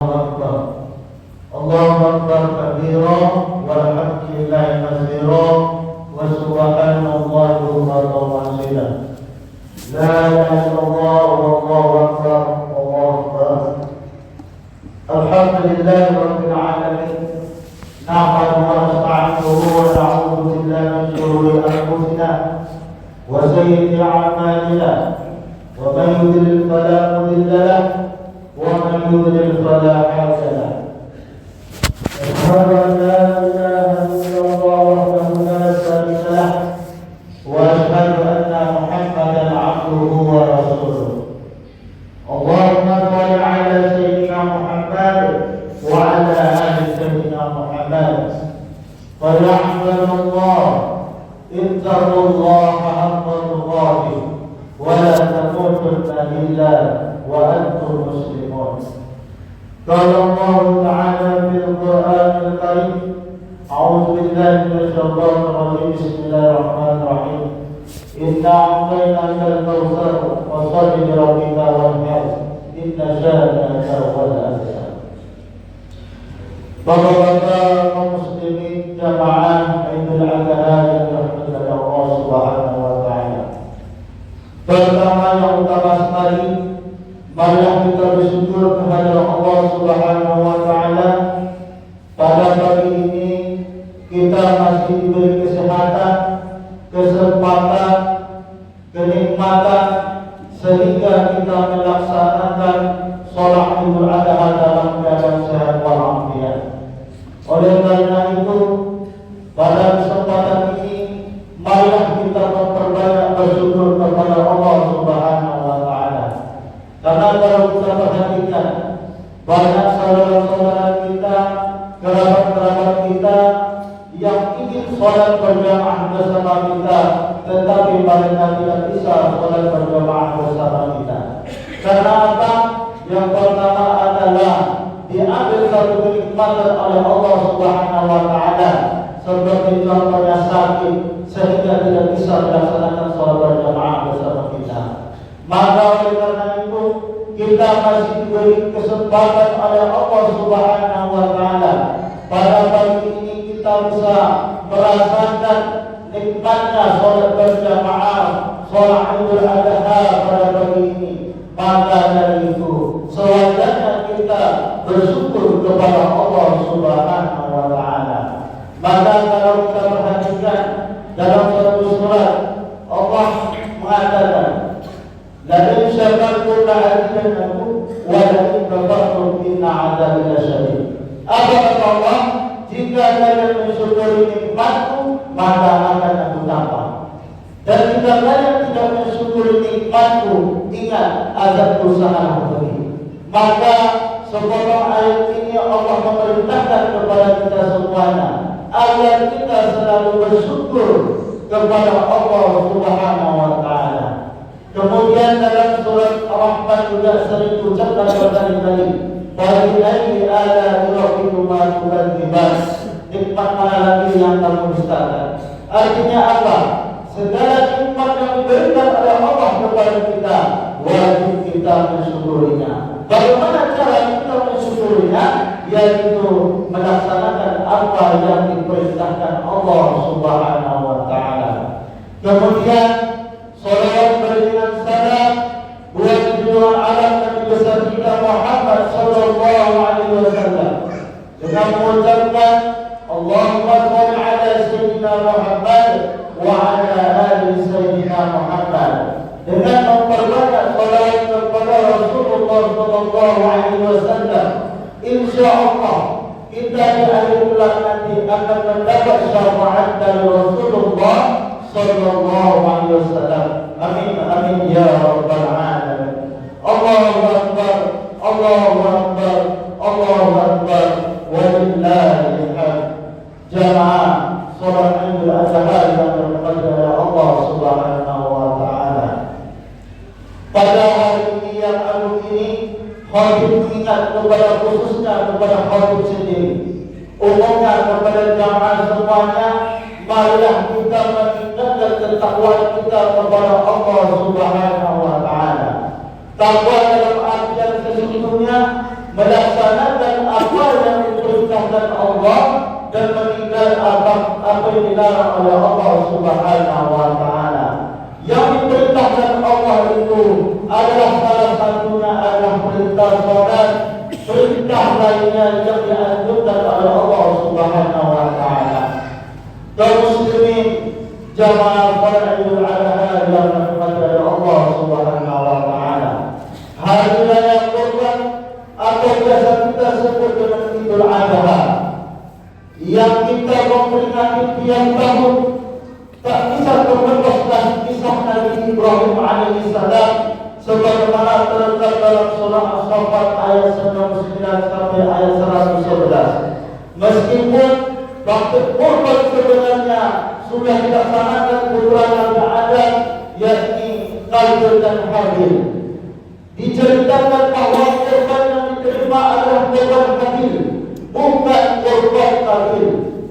أكبر الله أكبر كبيرا والحمد لله كثيرا وسبحان الله بكرة وأصيلا لا إله إلا الله والله أكبر الله أكبر الحمد لله رب العالمين نحمده ونستعينه ونعوذ بالله من شرور أنفسنا وسيئات أعمالنا ومن يضلل فلا مضل له ومن يضلل فلا هادي له أشهد أن لا إله إلا الله وحده لا شريك له وأشهد أن محمدا عبده ورسوله اللهم صل على سيدنا محمد وعلى آل سيدنا محمد فيا عباد الله اتقوا الله حق تقاته ولا تموتن إلا وأنتم مسلمون. قال الله تعالى في القرآن الكريم أعوذ بالله من الشيطان الرجيم بسم الله الرحمن الرحيم إنا أعطيناك الكوثر فصل لربك وانحر إن شانئك هو الأبتر. Bapak-bapak kaum muslimin jamaah Idul Adha yang dirahmati Allah Subhanahu wa taala. Pertama yang utama sekali, marilah kita bersyukur kepada Allah Subhanahu wa taala. Pada pagi ini kita masih diberi kesehatan, kesempatan, kenikmatan sehingga kita melaksanakan sholat Idul Adha dalam keadaan sehat walafiat. Oleh karena itu, pada kesempatan ini marilah kita memperbanyak bersyukur kepada Allah Subhanahu wa taala. Karena kalau kita perhatikan banyak saudara-saudara kita, kerabat-kerabat kita yang ingin sholat berjamaah bersama kita, tetapi mereka tidak bisa sholat berjamaah bersama kita. Karena apa? Yang pertama adalah diambil satu kenikmatan oleh Allah Subhanahu wa taala, seperti contohnya sakit sehingga tidak bisa melaksanakan sholat berjamaah bersama kita. Maka oleh karena itu kita masih diberi kesempatan oleh Allah Subhanahu wa taala. Pada pagi ini kita bisa merasakan nikmatnya sholat berjamaah, sholat Idul Adha pada pagi ini. Maka dari itu sewajarnya kita bersyukur kepada Allah Subhanahu wa taala. Maka kalau kita perhatikan dalam satu surat Allah mengatakan, la in syakartum la azidannakum wa la in kafartum inna 'adzabi lasyadid. Apa kata Allah? Jika kalian mensyukuri nikmatku, maka akan aku tambah. Dan jika kalian tidak mensyukuri nikmatku, ingat azabku sangat pedih. Maka sepotong ayat ini Allah memerintahkan kepada kita semuanya agar kita selalu bersyukur kepada Allah Subhanahu wa taala. Kemudian dalam surat Ar-Rahman juga sering diucapkan berkali-kali, "Wa bi'ayyi ala'i rabbikuma tukadziban?" Nikmat mana lagi yang kamu dustakan? Artinya apa? Segala nikmat yang diberikan oleh Allah kepada kita, wajib kita mensyukurinya. Bagaimana cara kita mensyukurinya? Yaitu melaksanakan apa yang diperintahkan Allah Subhanahu wa taala. Kemudian salawat beriringan salam buat junjungan alam Nabi besar kita Muhammad sallallahu alaihi wasallam dengan mengucapkan Allahumma shalli ala sayyidina Muhammad wa ala ali sayyidina Muhammad, dengan memperbanyak salawat kepada Rasulullah sallallahu alaihi wasallam. Insyaallah kita di akhir bulan nanti akan mendapat syafaat dari Rasulullah sallallahu alaihi wasallam. Amin amin ya rabbal alamin. Allahu akbar, Allahu akbar, Allahu akbar, walillahil hamd. Jamaah salat Idul Adha yang dirahmati oleh Allah Subhanahu wa taala. Pada hari ini yang agung ini, khatib mengingat kepada khususnya kepada khatib sendiri, umumnya kepada jamaah semuanya, marilah kita meningkatkan ketakwaan kita kepada Allah Subhanahu wa taala. Takwa dalam artian sesungguhnya melaksanakan apa yang diperintahkan Allah dan meninggal apa yang dilarang oleh Allah Subhanahu wa taala. Yang diperintahkan Allah itu adalah salah satunya adalah perintah salat, perintah lainnya yang dianjurkan oleh Allah Subhanahu wa taala. Kaum muslimin jamaah salat Idul Adha yang dirahmati oleh Allah Subhanahu wa taala. Hari raya Kurban atau biasa kita sebut dengan Idul Adha yang kita memperingati tiap tahun, tak bisa terlepaskan kisah Nabi Ibrahim alaihissalam sebagaimana terdapat dalam surah As-Saffat ayat 99 sampai ayat 111. Meskipun waktu kurban sebenarnya sudah dilaksanakan putra Nabi Adam, yakni Qabil dan Habil. Diceritakan bahawa kurban yang diterima adalah kurban Habil, bukan kurban Qabil.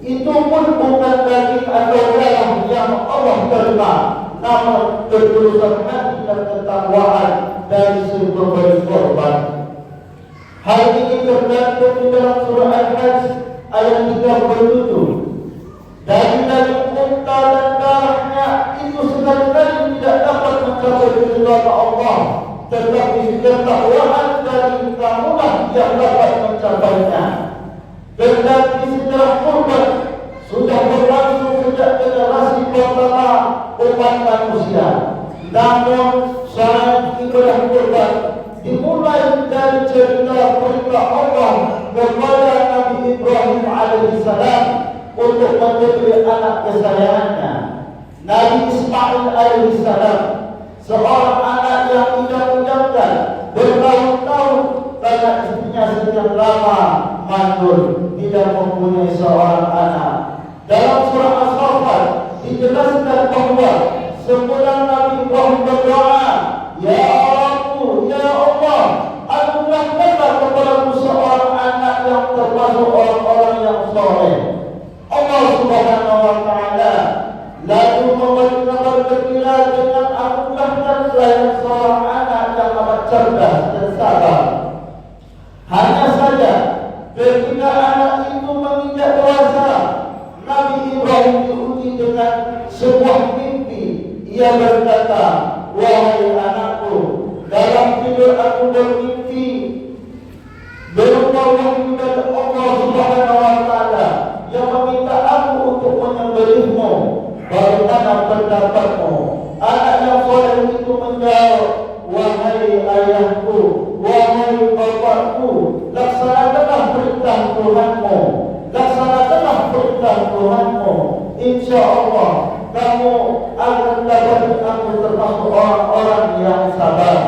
Itu pun bukan daging atau darah yang Allah terima, namun ketulusan hati dan ketakwaan dari si pemberi korban. Hal ini tergantung di dalam surah Al-Hajj ayat 37. Daging unta dan darahnya itu sekali-kali tidak dapat mencapai ridha Allah, tetapi ketakwaan dari kamulah yang dapat mencapainya. Kendati sejarah kurban sudah berlangsung sejak generasi pertama umat manusia, namun syarat ibadah kurban dimulai dari cerita perintah Allah kepada Nabi Ibrahim alaihissalam untuk menjadi anak kesayangannya. Nabi Ismail alaihissalam, seorang anak yang idam-idamkan bertahun-tahun karena istrinya sejak lama mandul, tidak mempunyai seorang anak. Dalam surah As-Saffat dijelaskan bahawa sebelum Nabi Ibrahim berdoa, Ya Rabbu, Ya Allah, anugerahkanlah kepadaku seorang anak yang termasuk orang-orang yang soleh. Allah Subhanahu wa taala lalu memberi kabar gembira dengan anugerahkan selain seorang anak yang amat cerdas dan sabar. Hanya saja ketika anak itu menginjak dewasa, Nabi Ibrahim diuji dengan sebuah mimpi. Ia berkata, wahai anakku, dalam tidur aku bermimpi berupa wahyu dari Allah Subhanahu wa taala yang meminta aku untuk menyembelihmu. Bagaimana pendapatmu? Anak yang soleh itu menjawab, wahai ayahku, wahai bapakku, laksanakanlah perintah Tuhanmu, laksanakanlah perintah Tuhanmu. Insya Allah kamu akan dapat aku termasuk orang-orang yang sabar.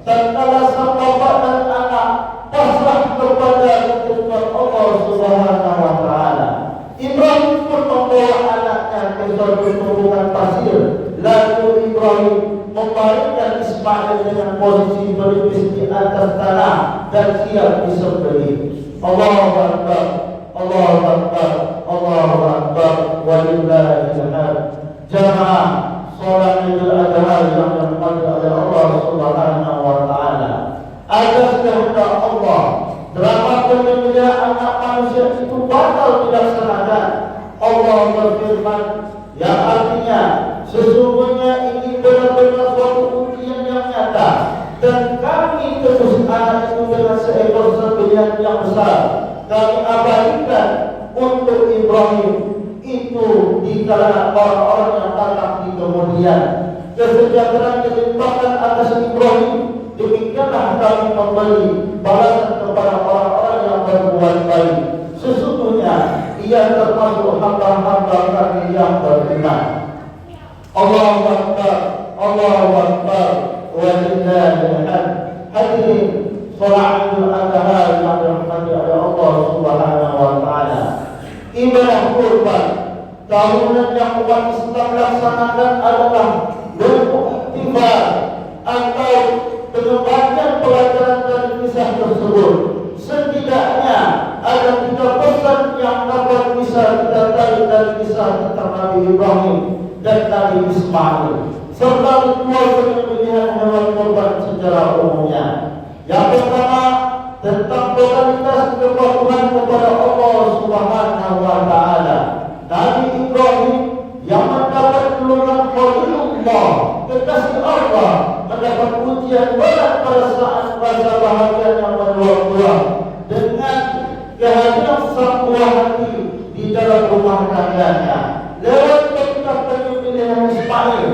Tatkala sang bapak dan anak pasrah kepada ketentuan Allah Subhanahu wa taala, Ibrahim pun membawa anaknya ke suatu tumbuhan pasir. Lalu Ibrahim membaringkan Ismail dengan posisi berlipis di atas tanah dan siap disembelih. Allahu Akbar, Allahu Akbar, Allahu Akbar, walillahil hamd. Jamaah salat Idul Adha yang dirahmati oleh Allah Subhanahu wa taala. Atas kehendak Allah, drama penyembelihan anak manusia itu batal dilaksanakan. Allah berfirman yang artinya sesungguhnya ini benar-benar suatu ujian yang nyata, dan kami tebus anak itu dengan seekor sembelihan yang besar. Kami abadikan untuk Ibrahim itu di kalangan orang-orang yang datang di kemudian. Kesejahteraan dilimpahkan atas Ibrahim. Demikianlah kami memberi balasan kepada orang-orang yang berbuat baik. Sesungguhnya ia termasuk hamba-hamba kami yang beriman. Allahu Akbar, Allahu Akbar, walillahil hamd. Hadirin salat Idul Adha yang dirahmati oleh Allah Subhanahu wa taala. Ibadah kurban tahunan yang umat Islam laksanakan adalah beriktikaf atau pengembalian pelajaran dari kisah tersebut. Setidaknya ada 3 pesan yang dapat bisa kita tarik dari kisah tentang Nabi Ibrahim dan Nabi Ismail, serta ritual penyembelihan hewan kurban secara umumnya. Yang pertama, tentang totalitas kepatuhan kepada Allah Subhanahu wa taala. Nabi Ibrahim yang mendapat golongan Khalilullah, kekasih Allah, mendapat ujian berat pada saat masa bahagia yang meluap-luap dengan kehadiran sang buah hati di dalam rumah tangganya. Lewat perintah penyembelihan Ismail,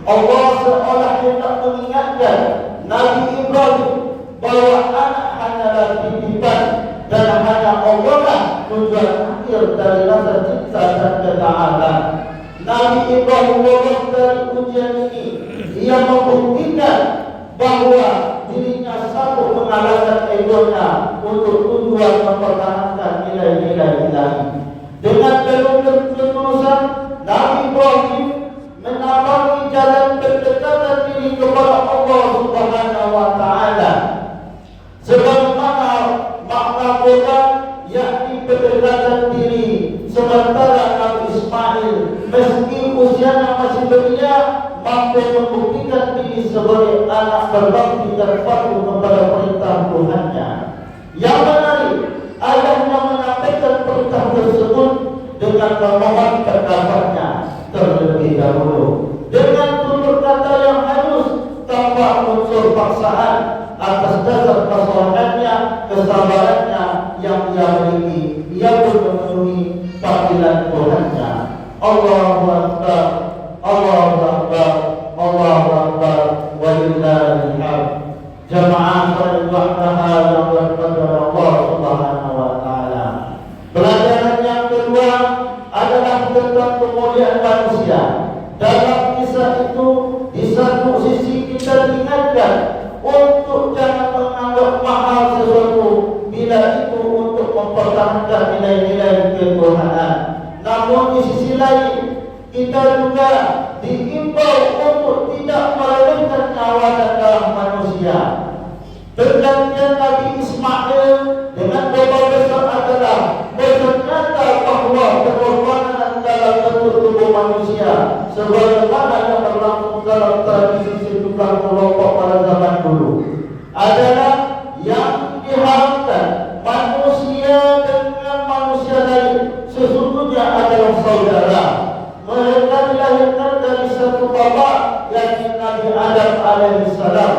Allah seolah hendak mengingatkan Nabi Ibrahim bahawa anak hanyalah titipan dan hanya Allah lah tujuan akhir dari rasa cinta dan ketaatan. Nabi Ibrahim lolos dari ujian ini. Ia membuktikan bahawa dirinya sanggup mengalahkan egonya untuk tujuan mempertahankan nilai-nilai ilahi. Dengan penuh ketulusan, Nabi Ibrahim menapaki jalan pendekatan diri kepada Allah Subhanahu wa taala. Sebagaimana makna Quran yakni pendekatan diri, sementara Nabi Ismail meski usianya masih belia mampu membuktikan diri sebagai anak berbakti dan patuh kepada perintah Tuhannya. Yang menarik, ayahnya menyampaikan perintah tersebut dengan memohon pendapatnya terlebih dahulu dengan tutur kata yang halus tanpa unsur paksaan atas dasar kesolehannya, kesabarannya yang ia miliki. Ia pun memenuhi panggilan Tuhannya. Allahu Akbar, Allahu Akbar, Allahu Akbar, walillahil hamd. Jamaah salatullah yang berkepada Allah Subhanahu wa taala. Pelajaran yang kedua adalah tentang kemuliaan manusia. Dalam kisah itu, di satu sisi kita diingatkan untuk jangan menganggap mahal sesuatu bila itu untuk mempertahankan nilai-nilai ketuhanan. Namun di sisi lain, kita juga diimbau untuk tidak meremehkan nyawa dan darah manusia. Pergantian Nabi Ismail dengan doa besar adalah bernyata bahawa pengorbanan dalam bentuk tubuh manusia sebagaimana yang berlangsung dalam tradisi sejumlah kelompok pada zaman dulu adalah yang diharapkan manusia dengan manusia lain sesungguhnya adalah saudara. Mereka dilahirkan dari satu bapa yakni Nabi Adam alaihissalam.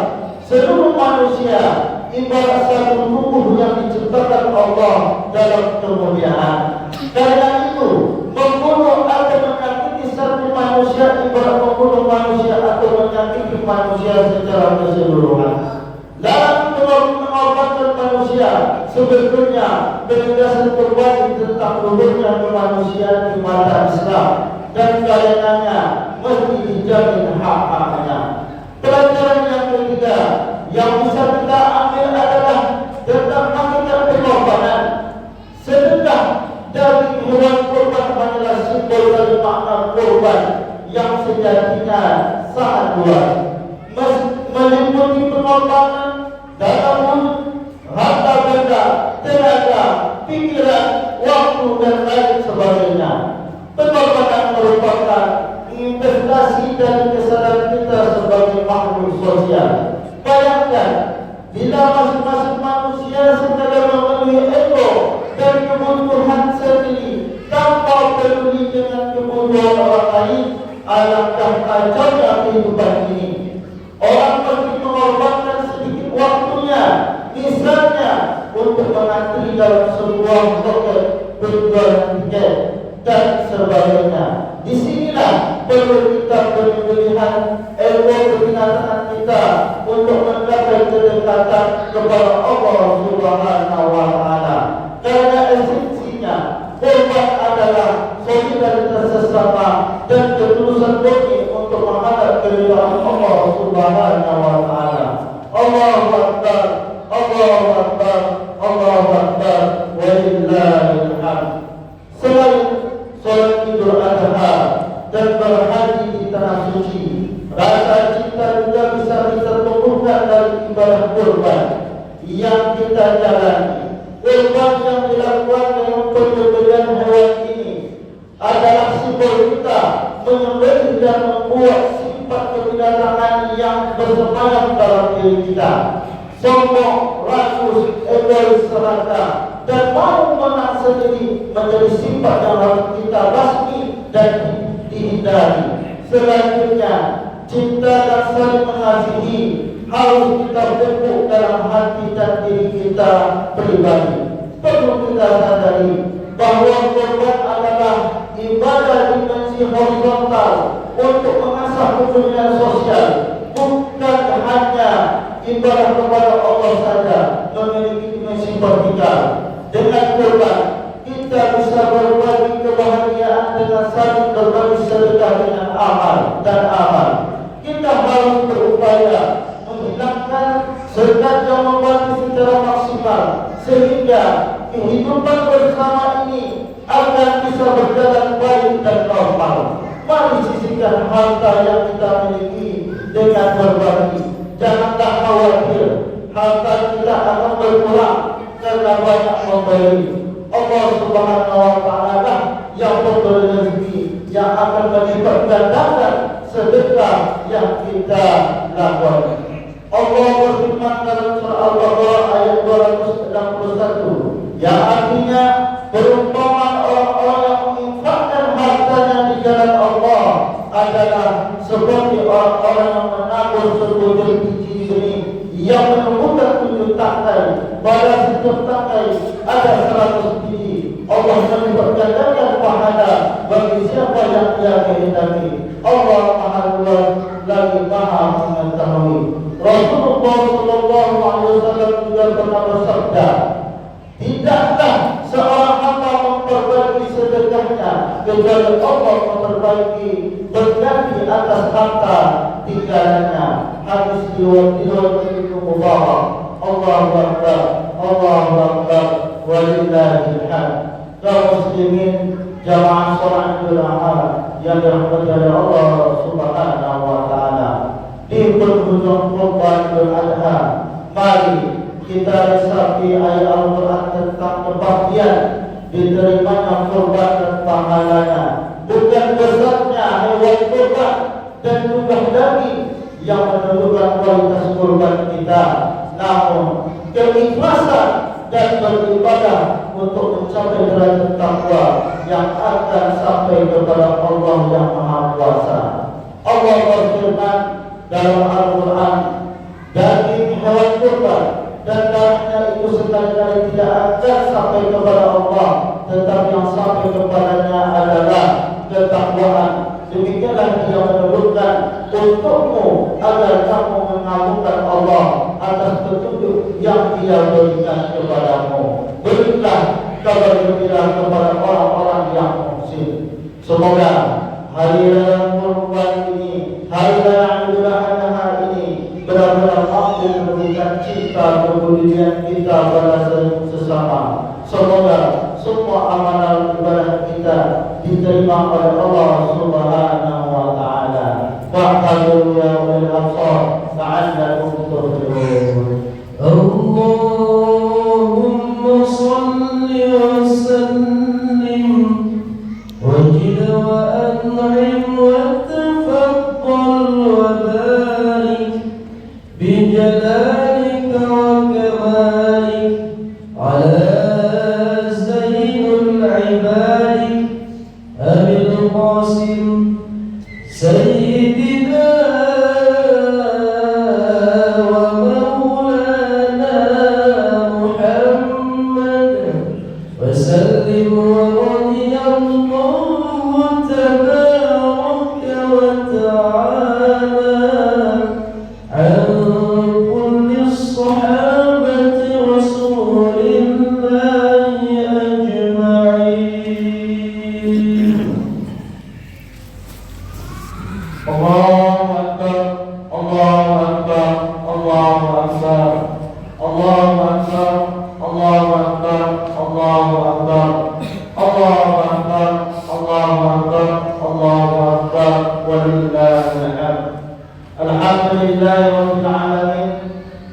Seluruh manusia ibarat satu tubuh yang diciptakan Allah dalam kemuliaan. Karena itu, membunuh atau menyakiti satu manusia ibarat membunuh manusia atau menyakiti manusia secara keseluruhan. Dalam mengorbankan manusia, sebetulnya penegasan kembali tentang luhurnya kemanusiaan di mata Islam dan karenanya mesti dijamin hak-haknya. Pelajaran yang ketiga yang bisa kita ambil adalah tentang hakikat pengorbanan. Sedekah dari hewan kurban hanyalah simbol dari makna kurban yang sejatinya sangat luas, meliputi pengorbanan dalam wujud harta benda, tenaga, pikiran, waktu dan lain sebagainya. Pengorbanan merupakan investasi dari kesadaran kita sebagai makhluk sosial. Bayangkan bila masing-masing manusia sekadar memenuhi ego dan kebutuhan sendiri tanpa peduli dengan kebutuhan orang lain, alangkah kacaunya kehidupan ini. Orang pasti mengorbankan sedikit waktunya, misalnya untuk mengantri dalam sebuah loket penjualan tiket dan sebagainya. Disinilah perlu kita pemilihan ilmu kebinatangan kita untuk mencapai kedekatan kepada Allah Subhanahu wa taala. Karena esensinya korban adalah solidaritas sesama dan ketulusan murni untuk menghadap keridhaan Allah Subhanahu wa taala. Allahu Akbar, Allahu Akbar, Allahu Akbar, walillahil hamd. Selain sholat Idul Adha dan berhaji di tanah suci, rasa cinta juga bisa kita tumbuhkan dari ibadah kurban yang kita jalani. Kurban yang dilakukan dengan penyembelihan hewan ini adalah simbol kita menyembelih dan membuat sifat kebinatangan yang bersemayam dalam diri kita. Sombong, rakus, egois serata dan mau menang sendiri menjadi sifat yang harus kita basmi dan dihindari. Selanjutnya, cinta dan saling mengasihi harus kita bentuk dalam hati dan diri kita pribadi. Perlu kita sadari bahwa korban adalah ibadah dimensi horizontal untuk mengasah hubungan sosial, bukan hanya ibadah kepada Allah saja, memiliki dimensi vertikal. Dengan korban kita bisa berbagi kebahagiaan dengan saling berbagi sedekah dengan amal dan amal. Kita harus berupaya menghilangkan sekat yang membantu secara maksimal sehingga kehidupan bersama ini akan bisa berjalan baik dan normal. Mari sisihkan harta yang kita miliki dengan berbagi. Janganlah khawatir harta kita akan berkurang karena banyak memberi. Allah Subhanahu wa Ta'ala yang memberi rezeki, yang akan melipat gandakan sedekah yang kita lakukan. Allah berfirman dalam surah Al-Baqarah ayat 261 yang artinya perumpamaan orang-orang yang menginfakkan hartanya di jalan Allah adalah seperti orang-orang yang menabur sebutir biji benih yang menumbuhkan 7 tangkai. Pada setiap tangkai ada 100 biji. Allah melipat gandakan pahala bagi siapa yang Dia kehendaki. Allah Maha Luas lagi Maha mengetahui. Rasulullah Sallallahu Alaihi Wasallam juga pernah bersabda, tidaklah seorang hamba memperbaiki sedekahnya kecuali Allah memperbaiki berganti atas harta tinggalannya. Hadis riwayat Ibnu Mubarak. Allahu Akbar, Allahu Akbar, walillahil hamd. Kaum muslimin jamaah sholat Idul Adha yang dirahmati oleh Allah Subhanahu wa Ta'ala, di penghujung Kurban Idul Adha, mari kita resapi ayat Al-Quran tentang kebahagiaan diterimanya kurban dan pahalanya. Bukan besarnya hewan kurban dan jumlah daging yang menentukan kualitas kurban kita, namun keikhlasan dan beribadah untuk mencapai derajat takwa yang akan sampai kepada Allah yang Maha Kuasa. Allah berfirman dalam Al-Quran, daging hewan kurban dan darahnya itu sekali-kali tidak akan sampai kepada Allah, tetapi yang sampai kepadanya adalah ketakwaan. Demikianlah Dia menurunkan untukmu agar kamu mengagungkan Allah atas petunjuk yang Dia berikan kepadamu. Berilah kabar gembira kepada orang-orang yang muhsin. Semoga hari raya Kurban ini, hari raya Idul Adha ini benar-benar mampu memberikan cinta kepedulian kita pada sesama. Semoga semua amalan ibadah kita diterima oleh Allah Subhanahu wa Ta'ala. Wa'tadu ya ulil absar la'allakum tuflihun. Allahumma salli wa sallim wajid wa an'im wa tafaddal wa barik bi jalalika wa kamalik ala Qasim Sayyidina wa maulana Muhammad wa sallim wa radiyallahu tabaraka wa ta'ala an kulli sahabati Rasulillahi ajma'in. Allahu Akbar, Allahu Akbar, Allahu Akbar, Allahu Akbar, Allahu Akbar, Allahu Akbar, Allahu Akbar, Allahu Akbar, Allahu Akbar, walillahil hamd. Alhamdulillahi rabbil alamin.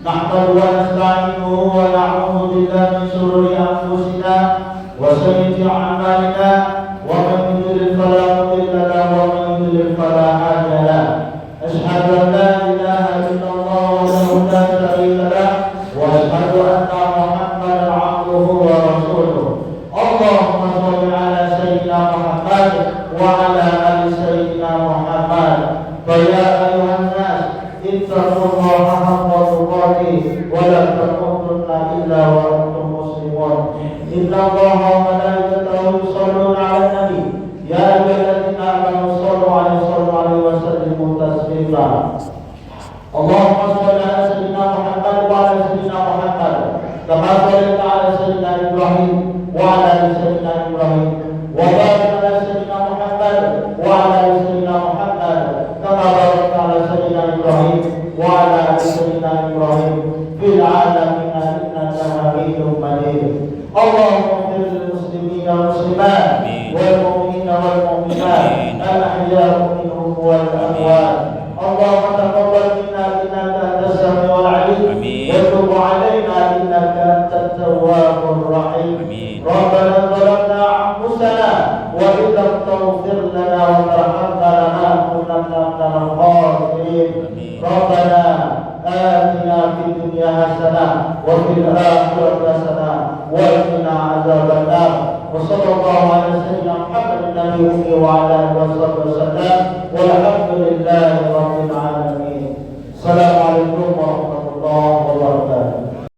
Nahmadu wa nasta'inuhu wa na'udzu billahi min shururi anfusina wa sayyiati a'malina, wa man yudlil fala mudilla lahu wa man yudlil fala hadiya lahu. Asyhadu an la ilaha illallah wahdahu la syarika lahu wa asyhadu anna Muhammadan اللهم صل على سيدنا محمد وعلى آل سيدنا محمد. فيا أيها الناس اتقوا الله حق تقاته ولا تموتن إلا وأنتم مسلمون. إن الله وملائكته يصلون على النبي يا أيها الذين آمنوا صلوا عليه وسلموا تسليما. اللهم صل على سيدنا محمد وعلى سيدنا محمد كما صليت على سيدنا إبراهيم وعلى آل سيدنا إبراهيم وبارك على سيدنا محمد وعلى آل سيدنا محمد كما باركت على سيدنا إبراهيم وعلى آل سيدنا إبراهيم في العالمين إنك حميد مجيد. اللهم اغفر للمسلمين والمسلمات والمؤمنين والمؤمنات الأحياء منهم والأموات. اللهم تقبل منا إنك أنت السميع العليم وتب علينا إنك أنت التواب الرحيم. ربنا ظلمنا أنفسنا وإن لم تغفر لنا وترحمنا لنكونن من الخاسرين. ربنا آتنا في الدنيا حسنة وفي الآخرة حسنة وقنا عذاب النار. وصلى الله على سيدنا محمد النبي وعلى آله وصحبه وسلم.